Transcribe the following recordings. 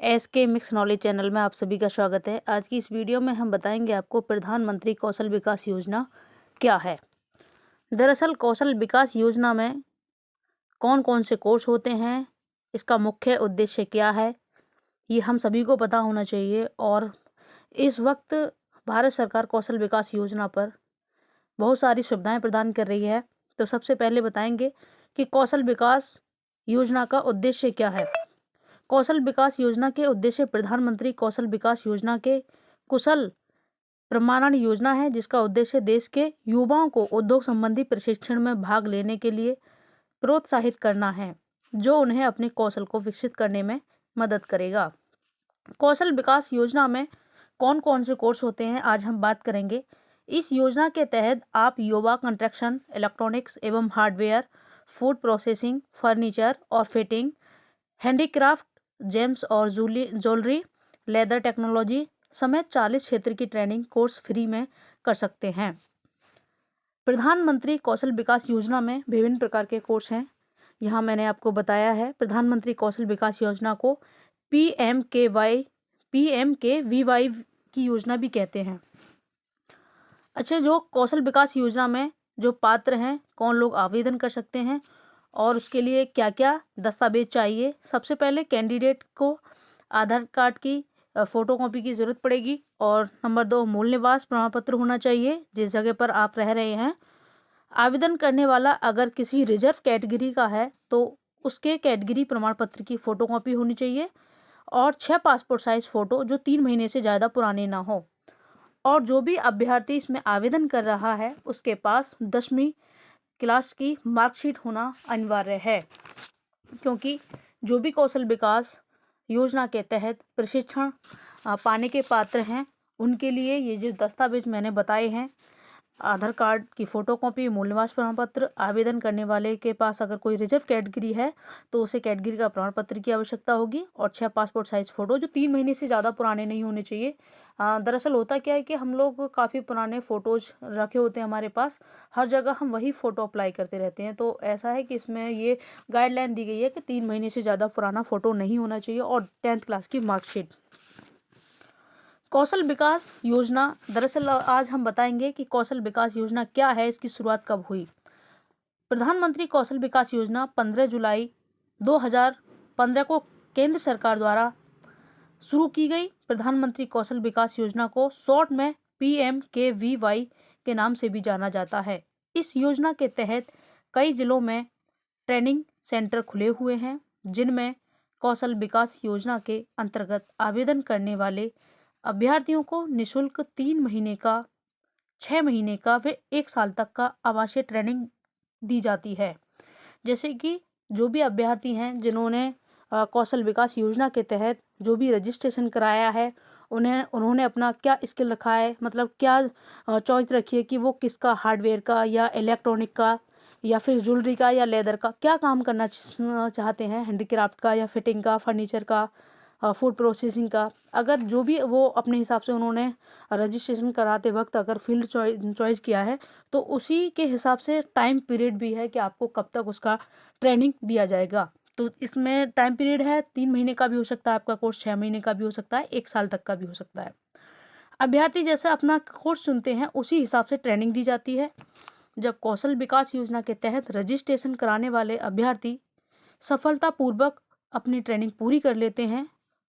SK mix knowledge channel में आप सभी का स्वागत है। आज की इस वीडियो में हम बताएंगे आपको प्रधानमंत्री कौशल विकास योजना क्या है। दरअसल कौशल विकास योजना में कौन कौन से कोर्स होते हैं, इसका मुख्य उद्देश्य क्या है, ये हम सभी को पता होना चाहिए। और इस वक्त भारत सरकार कौशल विकास योजना पर बहुत सारी सुविधाएं प्रदान कर रही है। तो सबसे पहले बताएंगे कि कौशल विकास योजना का उद्देश्य क्या है। कौशल विकास योजना के उद्देश्य प्रधानमंत्री कौशल विकास योजना के कुशल प्रमाणन योजना है, जिसका उद्देश्य देश के युवाओं को उद्योग संबंधी प्रशिक्षण में भाग लेने के लिए प्रोत्साहित करना है, जो उन्हें अपने कौशल को विकसित करने में मदद करेगा। कौशल विकास योजना में कौन कौन से कोर्स होते हैं, आज हम बात करेंगे। इस योजना के तहत आप युवा कंस्ट्रक्शन, इलेक्ट्रॉनिक्स एवं हार्डवेयर, फूड प्रोसेसिंग, फर्नीचर और फिटिंग, हैंडीक्राफ्ट, जेम्स और ज्वेलरी, लेदर टेक्नोलॉजी समेत 40 क्षेत्र की ट्रेनिंग कोर्स फ्री में कर सकते हैं। प्रधानमंत्री कौशल विकास योजना में विभिन्न प्रकार के कोर्स हैं। यहाँ मैंने आपको बताया है। प्रधानमंत्री कौशल विकास योजना को पीएमकेवीवाई की योजना भी कहते हैं। अच्छा, जो कौशल विकास योजना में जो पात्र हैं, कौन लोग आवेदन कर सकते हैं और उसके लिए क्या क्या दस्तावेज चाहिए। सबसे पहले कैंडिडेट को आधार कार्ड की फोटोकॉपी की ज़रूरत पड़ेगी और नंबर 2 मूल निवास प्रमाण पत्र होना चाहिए, जिस जगह पर आप रह रहे हैं। आवेदन करने वाला अगर किसी रिजर्व कैटेगरी का है तो उसके कैटेगरी प्रमाण पत्र की फोटोकॉपी होनी चाहिए और 6 पासपोर्ट साइज फ़ोटो जो 3 महीने से ज़्यादा पुराने ना हो। और जो भी अभ्यर्थी इसमें आवेदन कर रहा है उसके पास 10वीं क्लास की मार्कशीट होना अनिवार्य है, क्योंकि जो भी कौशल विकास योजना के तहत प्रशिक्षण पाने के पात्र हैं उनके लिए ये जो दस्तावेज मैंने बताए हैं, आधार कार्ड की फोटोकॉपी, मूल निवास प्रमाण पत्र, आवेदन करने वाले के पास अगर कोई रिजर्व कैटेगरी है तो उसे कैटेगरी का प्रमाण पत्र की आवश्यकता होगी और 6 पासपोर्ट साइज फ़ोटो जो 3 महीने से ज़्यादा पुराने नहीं होने चाहिए। दरअसल होता क्या है कि हम लोग काफ़ी पुराने फ़ोटोज़ रखे होते हैं हमारे पास, हर जगह हम वही फ़ोटो अप्लाई करते रहते हैं। तो ऐसा है कि इसमें ये गाइडलाइन दी गई है कि 3 महीने से ज़्यादा पुराना फ़ोटो नहीं होना चाहिए और 10th क्लास की मार्कशीट। कौशल विकास योजना, दरअसल आज हम बताएंगे कि कौशल विकास योजना क्या है, इसकी शुरुआत कब हुई। प्रधानमंत्री कौशल विकास योजना 15 जुलाई 2015 को केंद्र सरकार द्वारा शुरू की गई। प्रधानमंत्री कौशल विकास योजना को शॉर्ट में पीएमकेवीवाई के नाम से भी जाना जाता है। इस योजना के तहत कई जिलों में ट्रेनिंग सेंटर खुले हुए हैं, जिनमें कौशल विकास योजना के अंतर्गत आवेदन करने वाले अभ्यर्थियों को निःशुल्क 3 महीने का, 6 महीने का व 1 साल तक का आवासीय ट्रेनिंग दी जाती है। जैसे कि जो भी अभ्यर्थी हैं जिन्होंने कौशल विकास योजना के तहत जो भी रजिस्ट्रेशन कराया है, उन्होंने अपना क्या स्किल रखा है, मतलब क्या चॉइस रखी है कि वो किसका, हार्डवेयर का या इलेक्ट्रॉनिक का या फिर ज्वेलरी का या लेदर का क्या काम करना चाहते हैं, हैंडीक्राफ्ट का या फिटिंग का, फर्नीचर का, फूड प्रोसेसिंग का। अगर जो भी वो अपने हिसाब से उन्होंने रजिस्ट्रेशन कराते वक्त अगर फील्ड चॉइस किया है तो उसी के हिसाब से टाइम पीरियड भी है कि आपको कब तक उसका ट्रेनिंग दिया जाएगा। तो इसमें टाइम पीरियड है, 3 महीने का भी हो सकता है आपका कोर्स, 6 महीने का भी हो सकता है, 1 साल तक का भी हो सकता है। अभ्यर्थी जैसे अपना कोर्स चुनते हैं उसी हिसाब से ट्रेनिंग दी जाती है। जब कौशल विकास योजना के तहत रजिस्ट्रेशन कराने वाले अभ्यर्थी सफलतापूर्वक अपनी ट्रेनिंग पूरी कर लेते हैं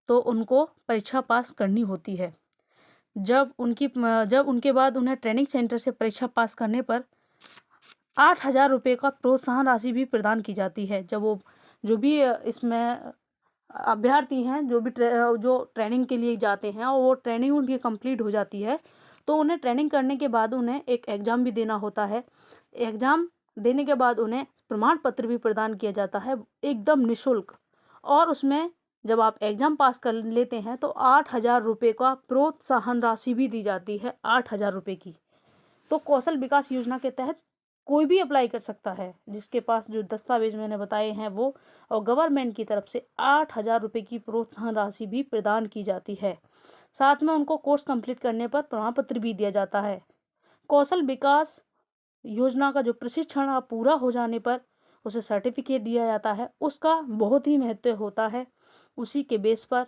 तो उनको परीक्षा पास करनी होती है। जब उनके बाद उन्हें ट्रेनिंग सेंटर से परीक्षा पास करने पर 8,000 रुपये का प्रोत्साहन राशि भी प्रदान की जाती है। जब वो जो भी इसमें अभ्यर्थी हैं जो ट्रेनिंग के लिए जाते हैं और वो ट्रेनिंग उनकी कंप्लीट हो जाती है तो उन्हें ट्रेनिंग करने के बाद उन्हें एक एग्ज़ाम भी देना होता है। एग्ज़ाम देने के बाद उन्हें प्रमाण पत्र भी प्रदान किया जाता है एकदम निःशुल्क। और उसमें जब आप एग्ज़ाम पास कर लेते हैं तो 8,000 रुपये का प्रोत्साहन राशि भी दी जाती है, 8,000 रुपये की। तो कौशल विकास योजना के तहत कोई भी अप्लाई कर सकता है जिसके पास जो दस्तावेज मैंने बताए हैं वो, और गवर्नमेंट की तरफ से 8,000 रुपये की प्रोत्साहन राशि भी प्रदान की जाती है। साथ में उनको कोर्स कंप्लीट करने पर प्रमाण पत्र भी दिया जाता है। कौशल विकास योजना का जो प्रशिक्षण पूरा हो जाने पर उसे सर्टिफिकेट दिया जाता है, उसका बहुत ही महत्व होता है। उसी के बेस पर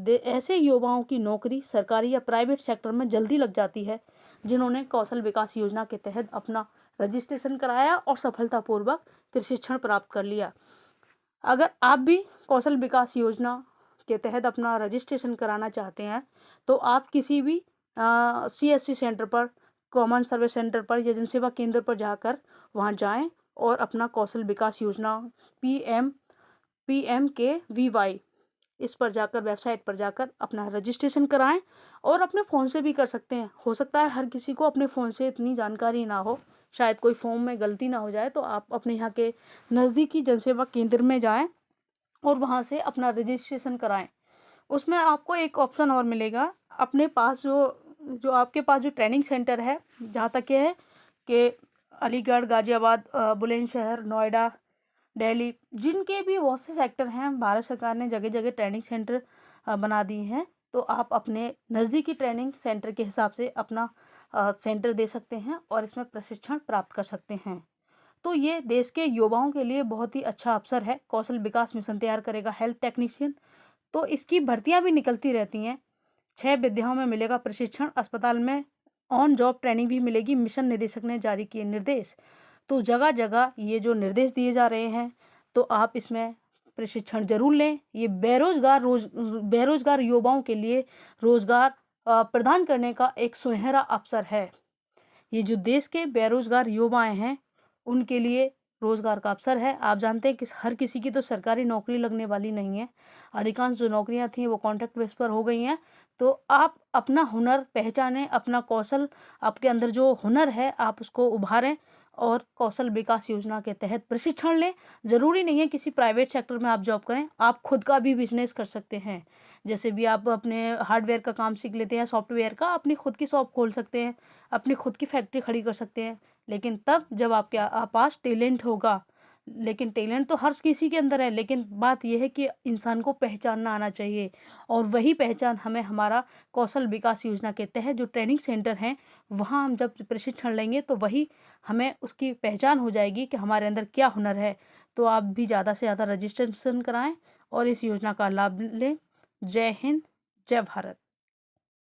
ऐसे युवाओं की नौकरी सरकारी या प्राइवेट सेक्टर में जल्दी लग जाती है जिन्होंने कौशल विकास योजना के तहत अपना रजिस्ट्रेशन कराया और सफलतापूर्वक प्रशिक्षण प्राप्त कर लिया। अगर आप भी कौशल विकास योजना के तहत अपना रजिस्ट्रेशन कराना चाहते हैं तो आप किसी भी CSC सेंटर पर, कॉमन सर्विस सेंटर पर या जनसेवा केंद्र पर जाकर वहां जाएं और अपना कौशल विकास योजना PMKVY इस पर जाकर, वेबसाइट पर जाकर अपना रजिस्ट्रेशन कराएं। और अपने फ़ोन से भी कर सकते हैं। हो सकता है हर किसी को अपने फ़ोन से इतनी जानकारी ना हो, शायद कोई फॉर्म में गलती ना हो जाए, तो आप अपने यहाँ के नज़दीकी जनसेवा केंद्र में जाएं और वहाँ से अपना रजिस्ट्रेशन कराएं। उसमें आपको एक ऑप्शन और मिलेगा, अपने पास जो आपके पास जो ट्रेनिंग सेंटर है, जहाँ तक ये है कि अलीगढ़, गाज़ियाबाद, बुलंदशहर, नोएडा, दिल्ली, जिनके भी बहुत से सेक्टर हैं, भारत सरकार ने जगह जगह ट्रेनिंग सेंटर बना दिए हैं। तो आप अपने नज़दीकी ट्रेनिंग सेंटर के हिसाब से अपना सेंटर दे सकते हैं और इसमें प्रशिक्षण प्राप्त कर सकते हैं। तो ये देश के युवाओं के लिए बहुत ही अच्छा अवसर है। कौशल विकास मिशन तैयार करेगा हेल्थ टेक्नीशियन, तो इसकी भर्तियां भी निकलती रहती हैं। 6 विद्याओं में मिलेगा प्रशिक्षण, अस्पताल में ऑन जॉब ट्रेनिंग भी मिलेगी। मिशन निदेशक ने जारी किए निर्देश। तो जगह जगह ये जो निर्देश दिए जा रहे हैं, तो आप इसमें प्रशिक्षण जरूर लें। ये बेरोजगार युवाओं के लिए रोजगार प्रदान करने का एक सुनहरा अवसर है। ये जो देश के बेरोजगार युवाएं हैं उनके लिए रोजगार का अवसर है। आप जानते हैं कि हर किसी की तो सरकारी नौकरी लगने वाली नहीं है। अधिकांश जो नौकरियां थी वो कॉन्ट्रैक्ट बेस पर हो गई हैं। तो आप अपना हुनर पहचानें, अपना कौशल, आपके अंदर जो हुनर है आप उसको उभारें और कौशल विकास योजना के तहत प्रशिक्षण लें। ज़रूरी नहीं है किसी प्राइवेट सेक्टर में आप जॉब करें, आप खुद का भी बिजनेस कर सकते हैं। जैसे भी आप अपने हार्डवेयर का काम सीख लेते हैं, सॉफ्टवेयर का, अपनी खुद की शॉप खोल सकते हैं, अपनी खुद की फैक्ट्री खड़ी कर सकते हैं। लेकिन तब जब आपके पास टैलेंट होगा। लेकिन टैलेंट तो हर किसी के अंदर है, लेकिन बात यह है कि इंसान को पहचानना आना चाहिए। और वही पहचान हमें हमारा कौशल विकास योजना के तहत जो ट्रेनिंग सेंटर हैं वहाँ हम जब प्रशिक्षण लेंगे तो वही हमें उसकी पहचान हो जाएगी कि हमारे अंदर क्या हुनर है। तो आप भी ज़्यादा से ज़्यादा रजिस्ट्रेशन कराएं और इस योजना का लाभ लें। जय हिंद, जय भारत।